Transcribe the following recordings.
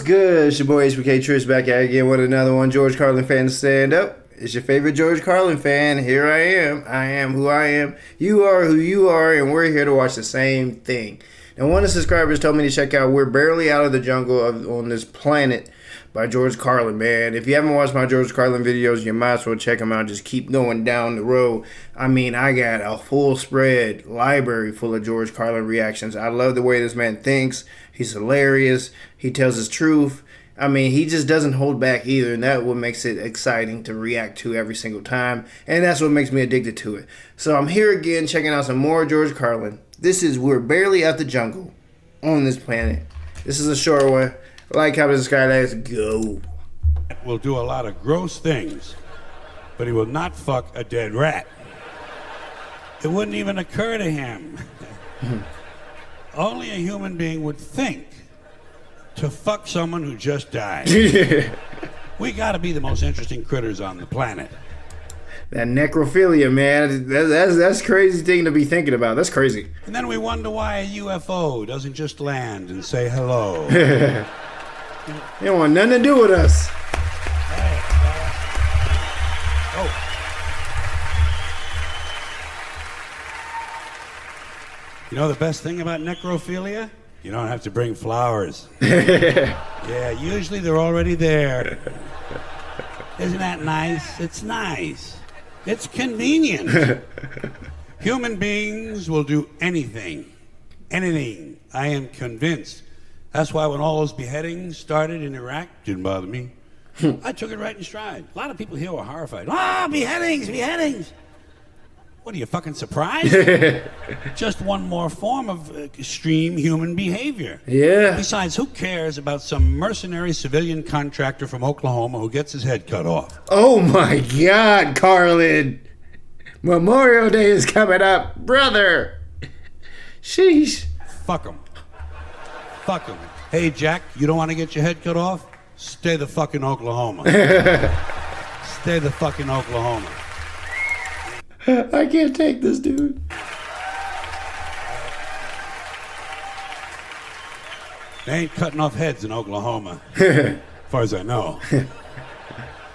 good? It's your boy HBK Trish back at again with another one. George Carlin fan to stand up. It's your favorite George Carlin fan. Here I am. I am who I am. You are who you are, and we're here to watch the same thing. Now, one of the subscribers told me to check out We're Barely Out of the Jungle on This Planet by George Carlin, man. If you haven't watched my George Carlin videos, you might as well check them out. Just keep going down the road. I mean, I got a full spread library full of George Carlin reactions. I love the way this man thinks. He's hilarious. He tells his truth. I mean, he just doesn't hold back either, and that's what makes it exciting to react to every single time, and that's what makes me addicted to it. So I'm here again checking out some more George Carlin. This is We're Barely Out the Jungle on This Planet. This is a short one. Like how the sky, let's go. Will do a lot of gross things, but he will not fuck a dead rat. It wouldn't even occur to him. Only a human being would think to fuck someone who just died. We gotta be the most interesting critters on the planet. That necrophilia, man, that's crazy thing to be thinking about. That's crazy. And then we wonder why a UFO doesn't just land and say hello. They don't want nothing to do with us. You know the best thing about necrophilia? You don't have to bring flowers. Yeah, usually they're already there. Isn't that nice? It's nice. It's convenient. Human beings will do anything. Anything. I am convinced. That's why when all those beheadings started in Iraq, didn't bother me. I took it right in stride. A lot of people here were horrified. Ah, beheadings, beheadings. What are you, fucking surprised? Just one more form of extreme human behavior. Yeah. Besides, who cares about some mercenary civilian contractor from Oklahoma who gets his head cut off? Oh my God, Carlin. Memorial Day is coming up. Brother. Sheesh. Fuck him. Fuck him. Hey, Jack, you don't want to get your head cut off? Stay the fuck in Oklahoma. Stay the fuck in Oklahoma. I can't take this, dude. They ain't cutting off heads in Oklahoma, as far as I know.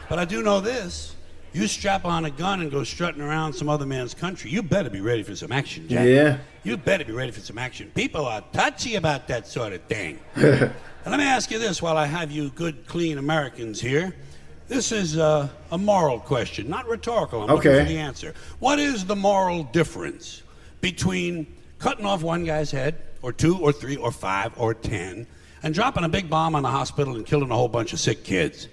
But I do know this. You strap on a gun and go strutting around some other man's country, you better be ready for some action, Jack. Yeah. You better be ready for some action. People are touchy about that sort of thing. And let me ask you this while I have you good, clean Americans here. This is a moral question, not rhetorical. I'm looking for the answer. What is the moral difference between cutting off one guy's head, or two, or three, or five, or 10, and dropping a big bomb on the hospital and killing a whole bunch of sick kids?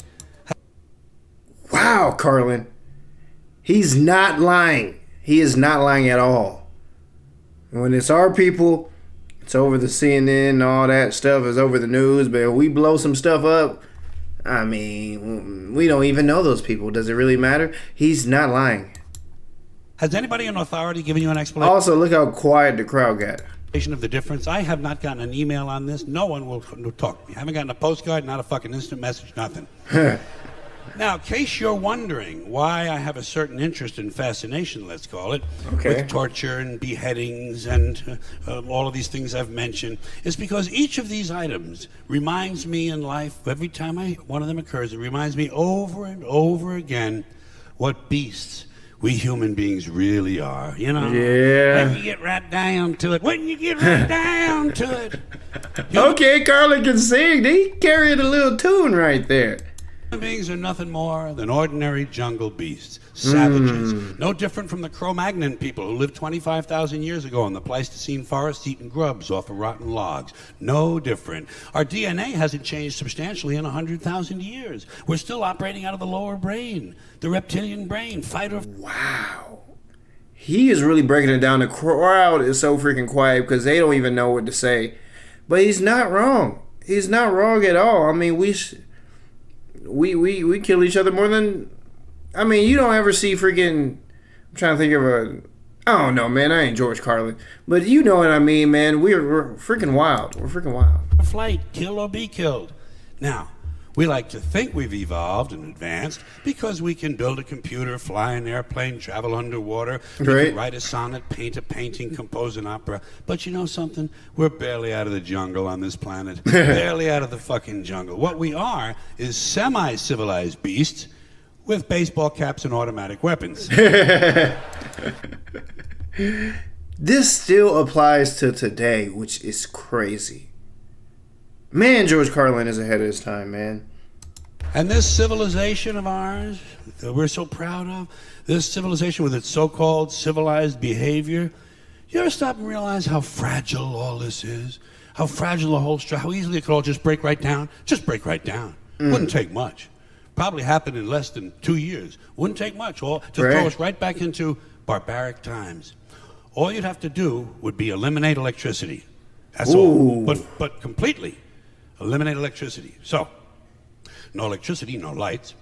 Wow, Carlin. He's not lying. He is not lying at all. When it's our people, it's over the CNN and all that stuff. It's over the news. But if we blow some stuff up, I mean, we don't even know those people. Does it really matter? He's not lying. Has anybody in authority given you an explanation? Also, look how quiet the crowd got. Of the difference. I have not gotten an email on this. No one will talk to me. I haven't gotten a postcard, not a fucking instant message, nothing. Now, in case you're wondering why I have a certain interest and fascination, let's call it, with torture and beheadings and all of these things I've mentioned, is because each of these items reminds me in life, every time one of them occurs, it reminds me over and over again what beasts we human beings really are, you know? Yeah. When you get right down to it. When you get right down to it. Okay, Carlin can sing. He carried a little tune right there. Human beings are nothing more than ordinary jungle beasts, savages. No different from the Cro-Magnon people who lived 25,000 years ago in the Pleistocene forest eating grubs off of rotten logs. No different. Our DNA hasn't changed substantially in 100,000 years. We're still operating out of the lower brain, the reptilian brain, fight or... Wow. He is really breaking it down. The crowd is so freaking quiet because they don't even know what to say. But he's not wrong. He's not wrong at all. I mean, we kill each other more than... I mean, you don't ever see freaking... I'm trying to think of a... I don't know, man. I ain't George Carlin. But you know what I mean, man. We're freaking wild. We're freaking wild. Flight, kill or be killed. Now, We like to think we've evolved and advanced because we can build a computer, fly an airplane, travel underwater, we can write a sonnet, paint a painting, compose an opera. But you know something? We're barely out of the jungle on this planet. Barely out of the fucking jungle. What we are is semi-civilized beasts with baseball caps and automatic weapons. This still applies to today, which is crazy. Man, George Carlin is ahead of his time, man. And this civilization of ours that we're so proud of, this civilization with its so-called civilized behavior, you ever stop and realize how fragile all this is? How fragile the whole structure, how easily it could all just break right down? Just break right down. Wouldn't take much. Probably happen in less than 2 years. Wouldn't take much to throw us right back into barbaric times. All you'd have to do would be eliminate electricity. That's all. But completely. Eliminate electricity. So, no electricity, no lights.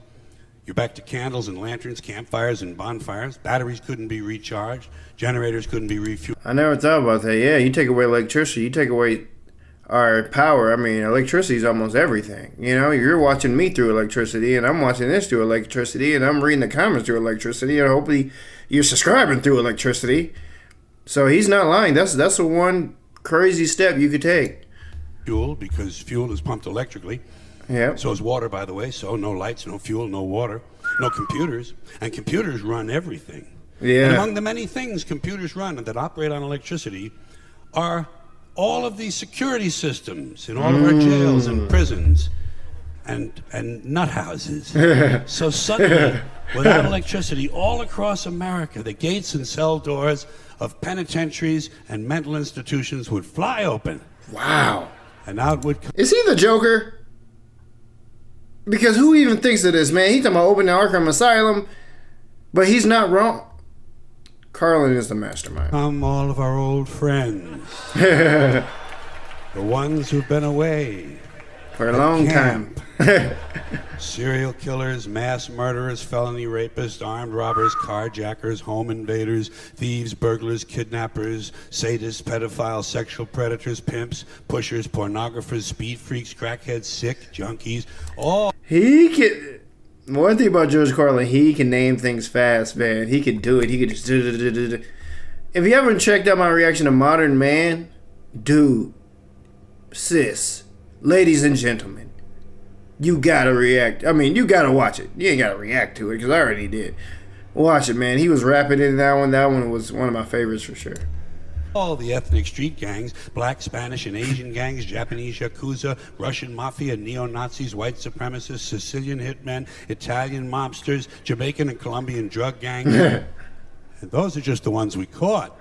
You're back to candles and lanterns, campfires and bonfires. Batteries couldn't be recharged. Generators couldn't be refueled. I never thought about that. Yeah, you take away electricity, you take away our power. I mean, electricity is almost everything. You know, you're watching me through electricity, and I'm watching this through electricity, and I'm reading the comments through electricity, and hopefully you're subscribing through electricity. So he's not lying. That's the one crazy step you could take. Fuel, because fuel is pumped electrically. Yeah. So is water, by the way. So no lights, no fuel, no water, no computers. And computers run everything. Yeah. And among the many things computers run that operate on electricity are all of the security systems in all of our jails and prisons and nut houses. So suddenly, without electricity, all across America, the gates and cell doors of penitentiaries and mental institutions would fly open. Wow. And out would come. Is he the Joker? Because who even thinks of this, man? He's talking about opening Arkham Asylum, but he's not wrong. Carlin is the mastermind. Come all of our old friends. The ones who've been away. For a long time. Serial killers, mass murderers, felony rapists, armed robbers, carjackers, home invaders, thieves, burglars, kidnappers, sadists, pedophiles, sexual predators, pimps, pushers, pornographers, speed freaks, crackheads, sick, junkies, all. He can. One thing about George Carlin, he can name things fast, man. He can do it. He can just. If you haven't checked out my reaction to Modern Man, dude, sis, ladies and gentlemen, you gotta react. I mean, you gotta watch it. You ain't gotta react to it, because I already did. Watch it, man. He was rapping in that one. That one was one of my favorites for sure. All the ethnic street gangs, black, Spanish, and Asian gangs, Japanese Yakuza, Russian Mafia, neo-Nazis, white supremacists, Sicilian hitmen, Italian mobsters, Jamaican and Colombian drug gangs. And those are just the ones we caught.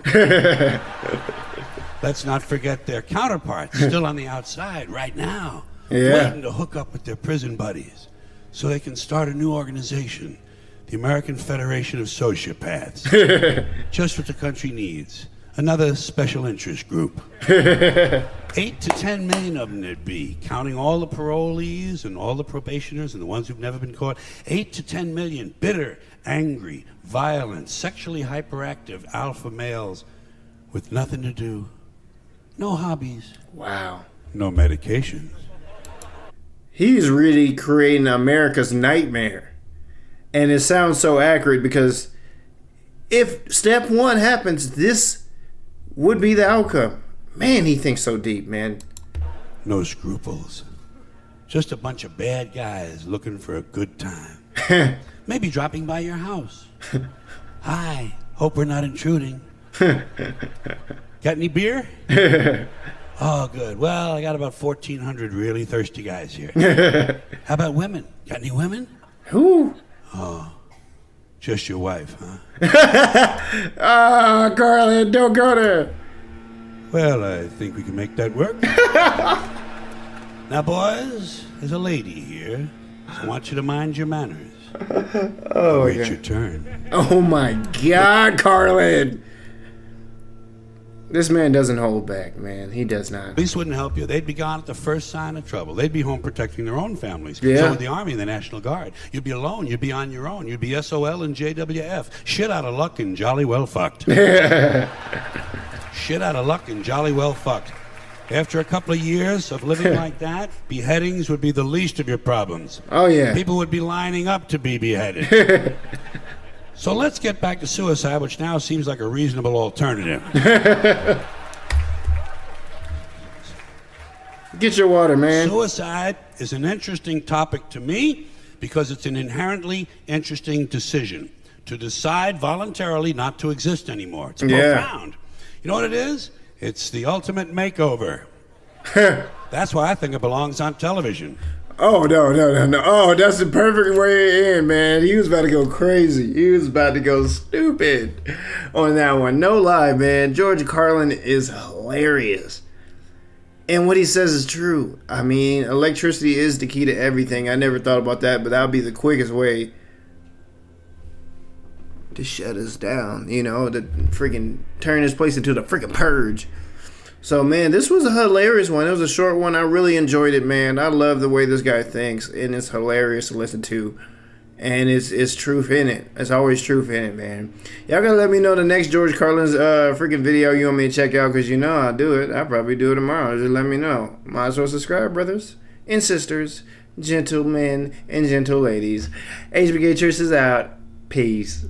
Let's not forget their counterparts, still on the outside right now, waiting to hook up with their prison buddies so they can start a new organization, the American Federation of Sociopaths. Just what the country needs. Another special interest group. 8 to 10 million of them there'd be, counting all the parolees and all the probationers and the ones who've never been caught. 8 to 10 million bitter, angry, violent, sexually hyperactive alpha males with nothing to do, no hobbies. Wow. No medications. He's really creating America's nightmare. And it sounds so accurate because if step one happens, this would be the outcome. Man, he thinks so deep, man. No scruples. Just a bunch of bad guys looking for a good time. Maybe dropping by your house. Hi, hope we're not intruding. Got any beer? Oh, good. Well, I got about 1,400 really thirsty guys here. How about women? Got any women? Who? Oh, just your wife, huh? Ah, Carlin, don't go there. Well, I think we can make that work. Now, boys, there's a lady here, so I want you to mind your manners. Oh, wait your turn. Oh, my God, Carlin. This man doesn't hold back, man. He does not. Police wouldn't help you. They'd be gone at the first sign of trouble. They'd be home protecting their own families. Yeah. So would the Army and the National Guard. You'd be alone. You'd be on your own. You'd be SOL and JWF. Shit out of luck and jolly well fucked. Shit out of luck and jolly well fucked. After a couple of years of living like that, beheadings would be the least of your problems. Oh, yeah. People would be lining up to be beheaded. So let's get back to suicide, which now seems like a reasonable alternative. Get your water, man. Suicide is an interesting topic to me because it's an inherently interesting decision. To decide voluntarily not to exist anymore. It's profound. You know what it is? It's the ultimate makeover. That's why I think it belongs on television. Oh, no. Oh, that's the perfect way in, man. He was about to go crazy. He was about to go stupid on that one. No lie, man. George Carlin is hilarious. And what he says is true. I mean, electricity is the key to everything. I never thought about that, but that would be the quickest way to shut us down, you know, to freaking turn this place into the freaking purge. So, man, this was a hilarious one. It was a short one. I really enjoyed it, man. I love the way this guy thinks, and it's hilarious to listen to. And it's truth in it. It's always truth in it, man. Y'all gotta let me know the next George Carlin's freaking video you want me to check out, because you know I'll do it. I'll probably do it tomorrow. Just let me know. Might as well subscribe, brothers and sisters, gentlemen and gentle ladies. HBK Church is out. Peace.